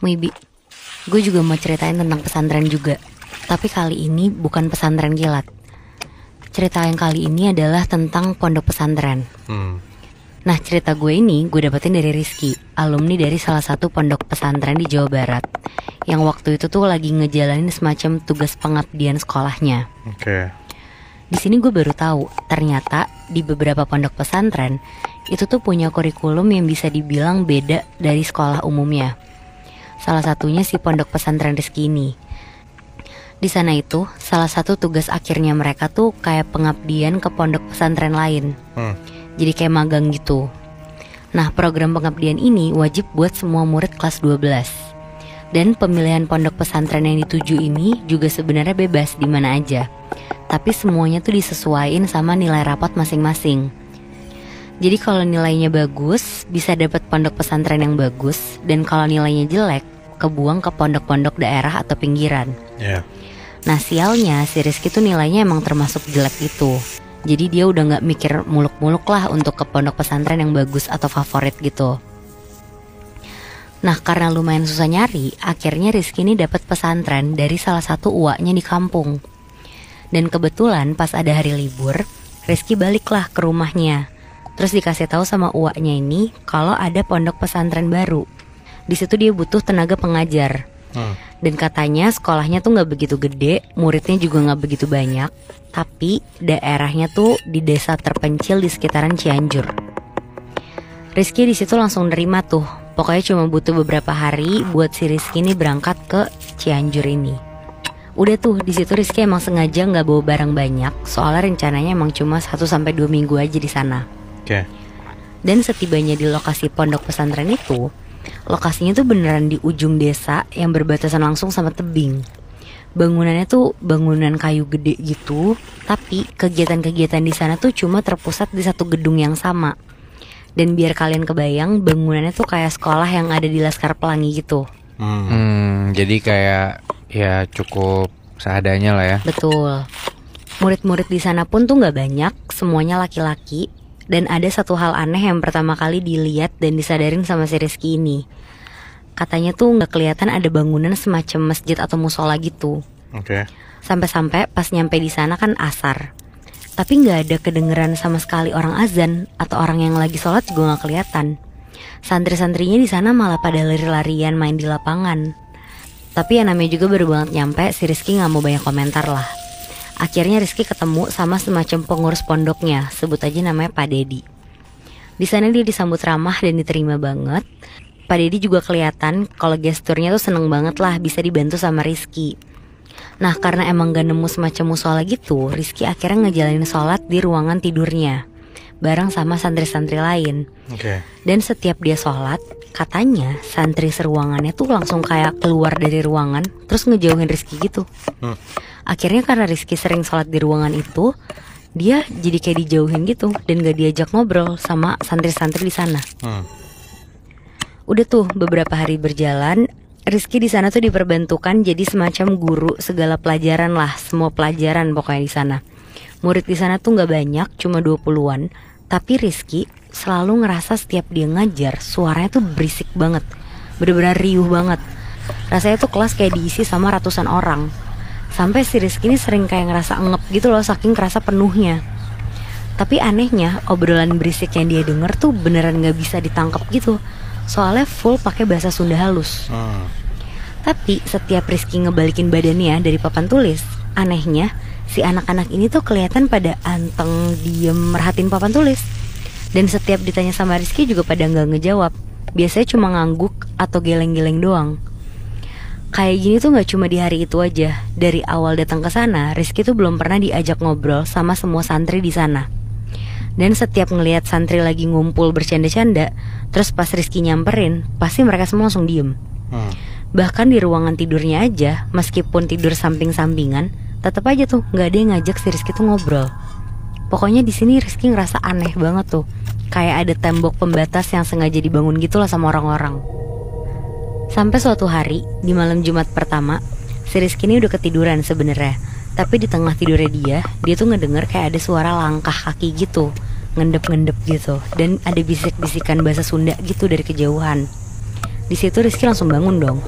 Wibi, gue juga mau ceritain tentang pesantren juga. Tapi kali ini bukan pesantren kilat. Cerita yang kali ini adalah tentang pondok pesantren. Nah, cerita gue ini gue dapetin dari Rizky, alumni dari salah satu pondok pesantren di Jawa Barat, yang waktu itu tuh lagi ngejalanin semacam tugas pengabdian sekolahnya. Oke. Di sini gue baru tahu, ternyata di beberapa pondok pesantren itu tuh punya kurikulum yang bisa dibilang beda dari sekolah umumnya. Salah satunya si pondok pesantren Rizky ini. Di sana itu, salah satu tugas akhirnya mereka tuh kayak pengabdian ke pondok pesantren lain. Jadi kayak magang gitu. Nah, program pengabdian ini wajib buat semua murid kelas 12. Dan pemilihan pondok pesantren yang dituju ini juga sebenarnya bebas di mana aja. Tapi semuanya tuh disesuaiin sama nilai rapat masing-masing. Jadi kalau nilainya bagus, bisa dapat pondok pesantren yang bagus. Dan kalau nilainya jelek, kebuang ke pondok-pondok daerah atau pinggiran. Nah, sialnya si Rizky tuh nilainya emang termasuk jelek itu. Jadi dia udah gak mikir muluk-muluk lah untuk ke pondok pesantren yang bagus atau favorit gitu. Nah, karena lumayan susah nyari, akhirnya Rizky ini dapat pesantren dari salah satu uaknya di kampung. Dan kebetulan pas ada hari libur, Rizky baliklah ke rumahnya. Terus dikasih tahu sama uaknya ini kalau ada pondok pesantren baru. Di situ dia butuh tenaga pengajar. Dan katanya sekolahnya tuh gak begitu gede, muridnya juga gak begitu banyak, tapi daerahnya tuh di desa terpencil di sekitaran Cianjur. Rizky di situ langsung nerima tuh. Pokoknya cuma butuh beberapa hari buat si Rizky ini berangkat ke Cianjur ini. Udah tuh, di situ Rizky emang sengaja gak bawa barang banyak, soalnya rencananya emang cuma 1-2 minggu aja di sana. Dan setibanya di lokasi pondok pesantren itu, lokasinya tuh beneran di ujung desa yang berbatasan langsung sama tebing. Bangunannya tuh bangunan kayu gede gitu, tapi kegiatan-kegiatan di sana tuh cuma terpusat di satu gedung yang sama. Dan biar kalian kebayang, bangunannya tuh kayak sekolah yang ada di Laskar Pelangi gitu. Jadi kayak ya cukup seadanya lah ya. Betul. Murid-murid di sana pun tuh nggak banyak, semuanya laki-laki. Dan ada satu hal aneh yang pertama kali dilihat dan disadarin sama si Rizky ini. Katanya tuh gak kelihatan ada bangunan semacam masjid atau musola gitu. Sampai-sampai pas nyampe di sana kan asar. Tapi gak ada kedengeran sama sekali orang azan atau orang yang lagi sholat juga gak kelihatan. Santri-santrinya di sana malah pada lari-larian main di lapangan. Tapi ya namanya juga baru banget nyampe, si Rizky gak mau banyak komentar lah. Akhirnya Rizky ketemu sama semacam pengurus pondoknya, sebut aja namanya Pak Dedi. Di sana dia disambut ramah dan diterima banget. Pak Dedi juga kelihatan kalau gesturnya tuh seneng banget lah bisa dibantu sama Rizky. Nah, karena emang gak nemu semacam musola gitu, Rizky akhirnya ngejalanin sholat di ruangan tidurnya bareng sama santri-santri lain. Dan setiap dia sholat, katanya santri seruangannya tuh langsung kayak keluar dari ruangan terus ngejauhin Rizky gitu. Akhirnya karena Rizky sering sholat di ruangan itu, dia jadi kayak dijauhin gitu dan gak diajak ngobrol sama santri-santri di sana. Udah tuh beberapa hari berjalan, Rizky di sana tuh diperbantukan jadi semacam guru segala pelajaran lah, semua pelajaran pokoknya di sana. Murid di sana tuh gak banyak, cuma 20-an, tapi Rizky selalu ngerasa setiap dia ngajar suaranya tuh berisik banget, bener-bener riuh banget. Rasanya tuh kelas kayak diisi sama ratusan orang. Sampai si Rizky ini sering kayak ngerasa ngep gitu loh, saking kerasa penuhnya. Tapi anehnya obrolan berisik yang dia denger tuh beneran gak bisa ditangkap gitu, soalnya full pakai bahasa Sunda halus. Tapi setiap Rizky ngebalikin badannya dari papan tulis, anehnya si anak-anak ini tuh kelihatan pada anteng diem merhatiin papan tulis. Dan setiap ditanya sama Rizky juga pada gak ngejawab, biasanya cuma ngangguk atau geleng-geleng doang. Kayak gini tuh gak cuma di hari itu aja. Dari awal datang ke sana, Rizky tuh belum pernah diajak ngobrol sama semua santri di sana. Dan setiap ngelihat santri lagi ngumpul bercanda-canda, terus pas Rizky nyamperin, pasti mereka semua langsung diem. Bahkan di ruangan tidurnya aja, meskipun tidur samping-sampingan, tetap aja tuh gak ada yang ngajak si Rizky tuh ngobrol. Pokoknya di sini Rizky ngerasa aneh banget tuh, kayak ada tembok pembatas yang sengaja dibangun gitulah sama orang-orang. Sampai suatu hari, di malam Jumat pertama, si Rizky ini udah ketiduran sebenarnya. Tapi di tengah tidurnya dia tuh ngedenger kayak ada suara langkah kaki gitu, ngendep-ngendep gitu. Dan ada bisik-bisikan bahasa Sunda gitu dari kejauhan. Di situ Rizky langsung bangun dong.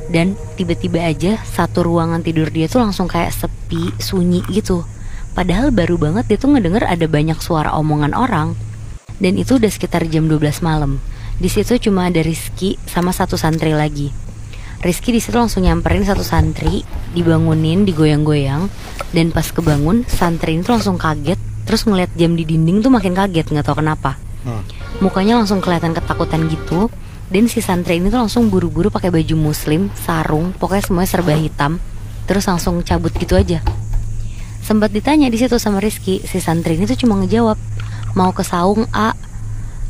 Dan tiba-tiba aja satu ruangan tidur dia tuh langsung kayak sepi, sunyi gitu. Padahal baru banget dia tuh ngedenger ada banyak suara omongan orang. Dan itu udah sekitar jam 12 malam. Di situ cuma ada Rizky sama satu santri lagi. Rizky di situ langsung nyamperin satu santri, dibangunin, digoyang-goyang. Dan pas kebangun, santri ini tuh langsung kaget. Terus ngeliat jam di dinding tuh makin kaget, nggak tahu kenapa. Mukanya langsung kelihatan ketakutan gitu. Dan si santri ini tuh langsung buru-buru pakai baju muslim, sarung, pokoknya semuanya serba hitam. Terus langsung cabut gitu aja. Sempat ditanya di situ sama Rizky, si santri ini tuh cuma ngejawab, mau ke saung A.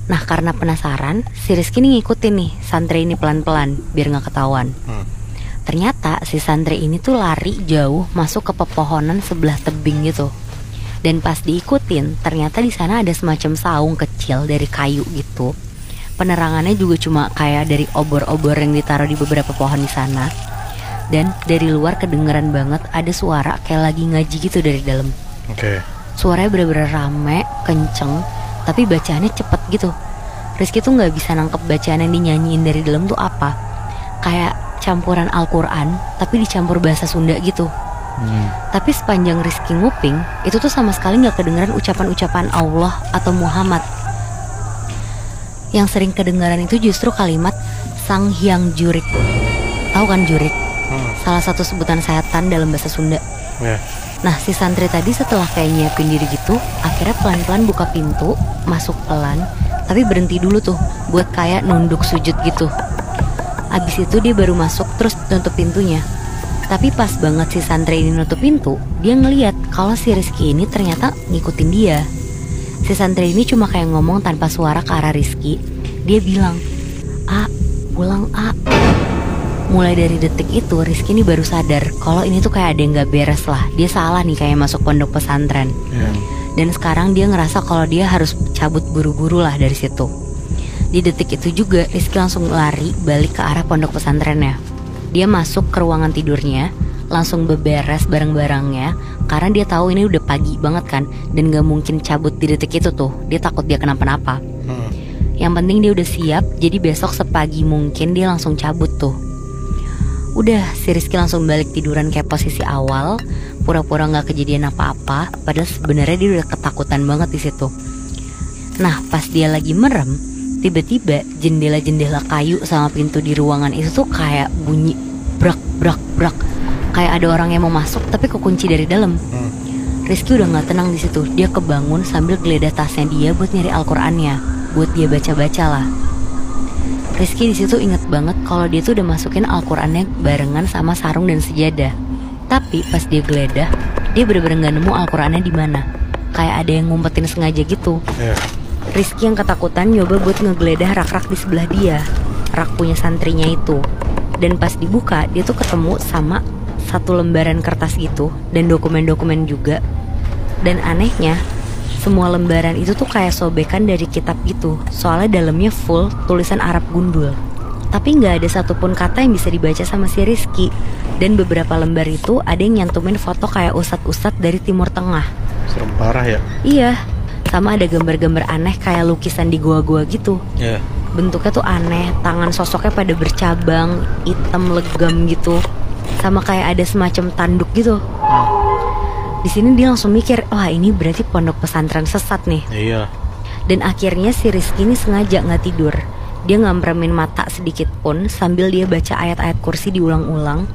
Nah karena penasaran, si Rizky ini ngikutin nih santri ini pelan-pelan biar gak ketahuan. Ternyata si santri ini tuh lari jauh masuk ke pepohonan sebelah tebing gitu. Dan pas diikutin, ternyata di sana ada semacam saung kecil dari kayu gitu. Penerangannya juga cuma kayak dari obor-obor yang ditaruh di beberapa pohon di sana. Dan dari luar kedengeran banget ada suara kayak lagi ngaji gitu dari dalam. Suaranya bener-bener rame, kenceng, tapi bacaannya cepet gitu. Rizky tuh gak bisa nangkep bacaan yang dinyanyiin dari dalam tuh apa. Kayak campuran Al-Quran, tapi dicampur bahasa Sunda gitu. Tapi sepanjang Rizky nguping, itu tuh sama sekali gak kedengeran ucapan-ucapan Allah atau Muhammad. Yang sering kedengaran itu justru kalimat Sang Hyang Jurik. Tahu kan Jurik? Salah satu sebutan setan dalam bahasa Sunda. Nah si santri tadi setelah kayak nyiapin diri gitu, akhirnya pelan-pelan buka pintu, masuk pelan, tapi berhenti dulu tuh buat kayak nunduk sujud gitu. Abis itu dia baru masuk terus tutup pintunya. Tapi pas banget si santri ini nutup pintu, dia ngeliat kalau si Rizky ini ternyata ngikutin dia. Si santri ini cuma kayak ngomong tanpa suara ke arah Rizky. Dia bilang, "A, pulang A." Mulai dari detik itu Rizky ini baru sadar kalau ini tuh kayak ada yang gak beres lah. Dia salah nih kayak masuk pondok pesantren. Dan sekarang dia ngerasa kalau dia harus cabut buru-buru lah dari situ. Di detik itu juga Rizky langsung lari balik ke arah pondok pesantrennya. Dia masuk ke ruangan tidurnya, langsung beberes barang-barangnya, karena dia tahu ini udah pagi banget kan, dan gak mungkin cabut di detik itu tuh. Dia takut dia kenapa-napa. Yang penting dia udah siap, jadi besok sepagi mungkin dia langsung cabut tuh. Udah, si Rizky langsung balik tiduran kayak posisi awal, pura-pura gak kejadian apa-apa, padahal sebenarnya dia udah ketakutan banget di situ. Nah, pas dia lagi merem, tiba-tiba jendela-jendela kayu sama pintu di ruangan itu tuh kayak bunyi brak brak brak, kayak ada orang yang mau masuk tapi kekunci dari dalam. Rizky udah gak tenang di situ. Dia kebangun sambil geledah tasnya dia buat nyari Al-Qur'annya, buat dia baca-baca lah. Rizky di situ inget banget kalau dia tuh udah masukin Al-Qur'annya barengan sama sarung dan sejadah. Tapi pas dia geledah, dia bener-bener gak nemu Al-Qur'annya di mana. Kayak ada yang ngumpetin sengaja gitu. Rizky yang ketakutan nyoba buat ngegeledah rak-rak di sebelah dia, rak punya santrinya itu. Dan pas dibuka, dia tuh ketemu sama satu lembaran kertas gitu dan dokumen-dokumen juga. Dan anehnya, semua lembaran itu tuh kayak sobekan dari kitab gitu. Soalnya dalamnya full tulisan Arab gundul. Tapi gak ada satupun kata yang bisa dibaca sama si Rizky. Dan beberapa lembar itu ada yang nyantumin foto kayak ustadz-ustadz dari Timur Tengah. Serem parah ya? Iya. Sama ada gambar-gambar aneh kayak lukisan di gua-gua gitu. Bentuknya tuh aneh, tangan sosoknya pada bercabang, hitam legam gitu. Sama kayak ada semacam tanduk gitu. Di sini dia langsung mikir, wah ini berarti pondok pesantren sesat nih. Iya. Dan akhirnya si Rizky ini sengaja gak tidur. Dia gak meremin mata sedikit pun sambil dia baca ayat-ayat kursi diulang-ulang.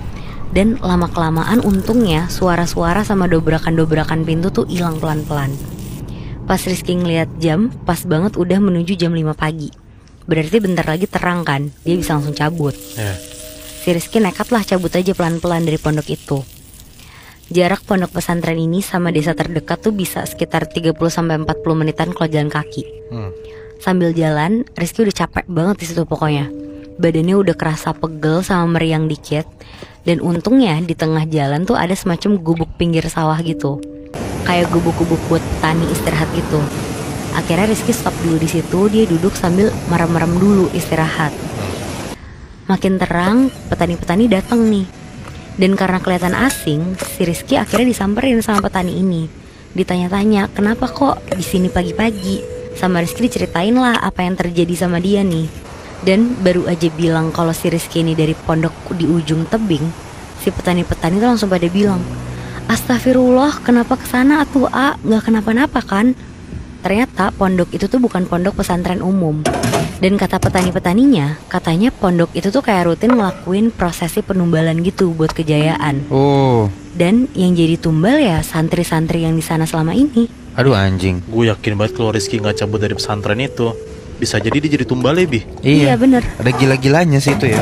Dan lama-kelamaan untungnya suara-suara sama dobrakan-dobrakan pintu tuh hilang pelan-pelan. Pas Rizky ngeliat jam, pas banget udah menuju jam 5 pagi. Berarti bentar lagi terang kan, dia bisa langsung cabut. Si Rizky nekat lah cabut aja pelan-pelan dari pondok itu. Jarak pondok pesantren ini sama desa terdekat tuh bisa sekitar 30-40 menitan kalau jalan kaki. Sambil jalan, Rizky udah capek banget di situ pokoknya. Badannya udah kerasa pegel sama meriang dikit. Dan untungnya di tengah jalan tuh ada semacam gubuk pinggir sawah gitu. Kayak gubuk-gubuk buat tani istirahat gitu. Akhirnya Rizky stop dulu di situ, dia duduk sambil merem-merem dulu istirahat. Makin terang, petani-petani datang nih. Dan karena kelihatan asing, si Rizky akhirnya disamperin sama petani ini. Ditanya-tanya, kenapa kok di sini pagi-pagi? Sama Rizky diceritain lah apa yang terjadi sama dia nih. Dan baru aja bilang kalau si Rizky ini dari pondok di ujung tebing, si petani-petani tuh langsung pada bilang, "Astagfirullah, kenapa kesana atuh A? Nggak kenapa-napa kan?" Ternyata pondok itu tuh bukan pondok pesantren umum. Dan kata petani-petaninya, katanya pondok itu tuh kayak rutin ngelakuin prosesi penumbalan gitu buat kejayaan. Oh, Dan yang jadi tumbal ya santri-santri yang di sana selama ini. aduh anjing. Gue yakin banget kalau Rizky nggak cabut dari pesantren itu, bisa jadi dia jadi tumbal ya, Bi. Iya bener. Ada gila-gilanya sih itu ya.